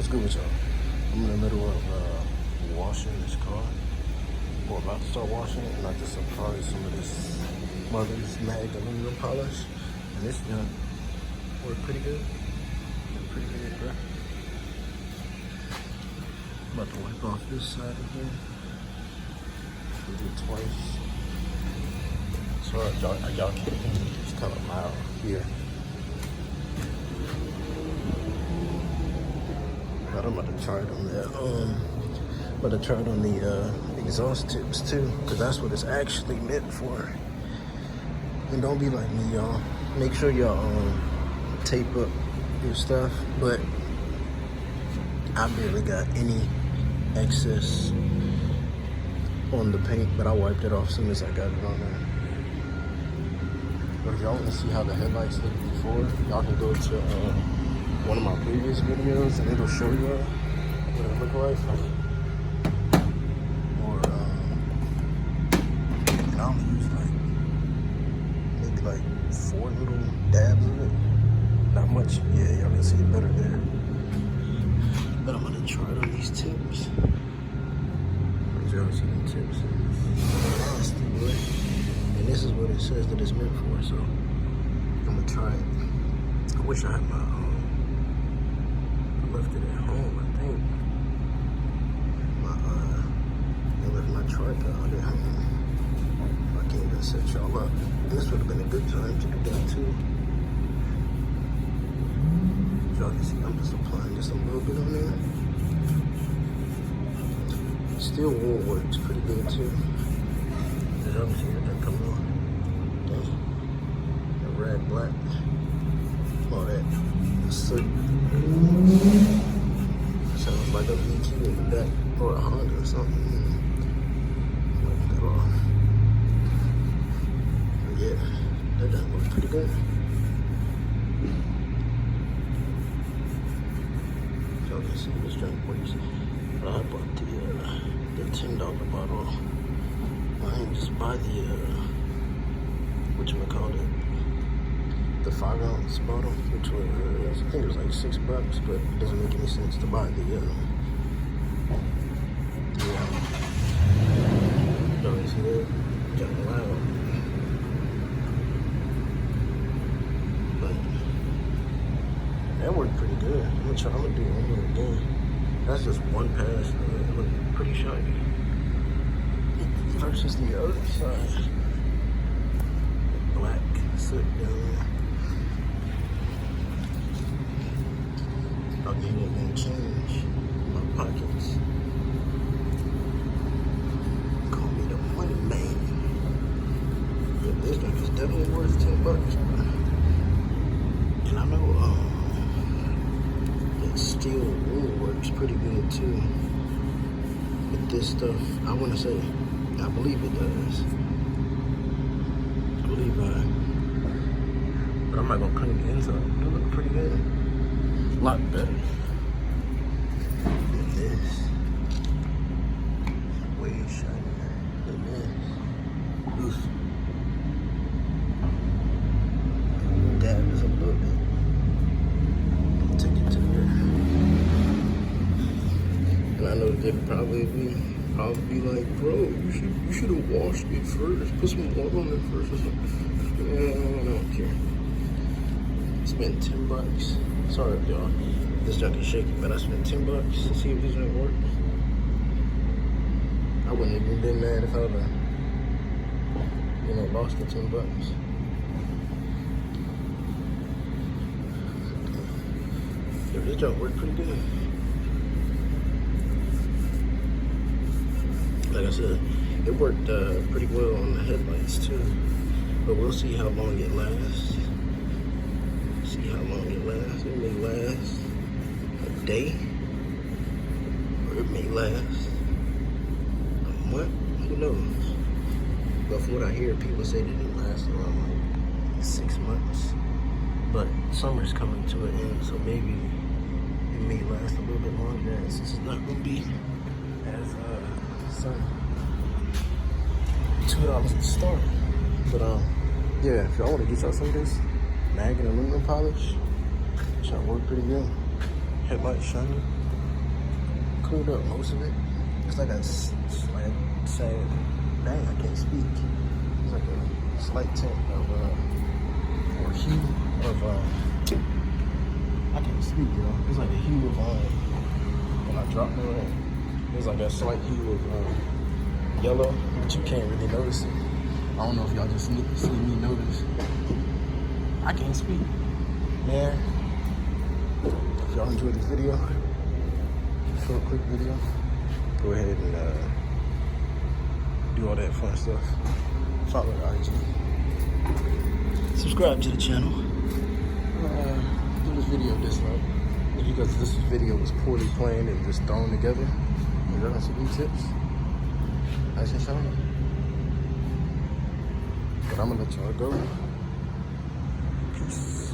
What's good with y'all? I'm in the middle of washing this car. Or about to start washing it, and I just applied some of this Mother's Mag aluminum polish. And this junk worked pretty good. Pretty good, bro. I'm about to wipe off this side again. We do it twice. Sorry, y'all can't hear me. It's kind of loud here. But I'm about to try it on the exhaust tips too, because that's what it's actually meant for. And don't be like me, y'all. Make sure y'all tape up your stuff, but I barely got any excess on the paint, but I wiped it off as soon as I got it on there. But if y'all want to see how the headlights looked before, y'all can go to one of my previous videos and it'll show you what it looked like. Or and I only use maybe 4 little dabs of it. Not much. Yeah, y'all can see it better there. But I'm gonna try it on these tips. Y'all see them tips? Nasty, boy. And this is what it says that it's meant for. So I'm gonna try it. I wish I had my I left it at home. I think I left my tripod at home. I can't even set y'all up. And this would have been a good time to do that too. Y'all can see I'm just applying just a little bit on there. Steel wool works pretty good too. As y'all can see that coming on. That red, black, all that soot. Sounds like a VQ in the back or a Honda or something. Wipe that off. But yeah, that does look pretty good. Y'all can see this junk works. I bought the $10 bottle. I didn't just buy the whatchamacallit, the 5-ounce bottle, which was I think it was like $6, but it doesn't make any sense to buy the don't see that? Got loud. But that worked pretty good. I'm gonna do it over again. That's just one pass. It looked pretty shiny. Versus the other side. Black soot down there. I'll get it and change my pockets. Call me the money man. Yeah, this thing is definitely worth $10. And I know that steel wool works pretty good too. But this stuff, I want to say, I believe it does. But I'm not gonna clean the ends up. It look pretty good. A lot better than this. Way shinier than this. Oof. Dab is a little bit. Take it to there. And I know they'd probably be like, bro, you should have washed it first. Put some water on it first or something. Yeah, I don't care. Spent $10. Sorry, y'all. This junk is shaky, but I spent $10 to see if this junk worked. I wouldn't even been mad if I would have, lost the $10. Yeah, this junk worked pretty good. Like I said, it worked pretty well on the headlights too. But we'll see how long it lasts. See how long it lasts. It may last a day, or it may last a month. Who knows? But from what I hear, people say that it lasts around 6 months. But summer's coming to an end, so maybe it may last a little bit longer. Since it's not gonna be as sunny. $2 to start. But yeah, if y'all want to get y'all some of this mag and aluminum polish, should work pretty good. Headlight shiny. cleared up most of it. It's like a slight, sad, dang, I can't speak. It's like a slight tint of, or hue of, I can't speak, you know. It's like a hue of, when I drop the ring, there's like a slight hue of yellow, but you can't really notice it. I don't know if y'all just need to see me notice. I can't speak. Man, if y'all enjoyed this video, short, quick video, go ahead and do all that fun stuff. Follow the IG. Subscribe to the channel. Give this video a dislike. Because this video was poorly planned and just thrown together. Y'all got some new tips. Nice and shiny. But I'm gonna let y'all go. Peace.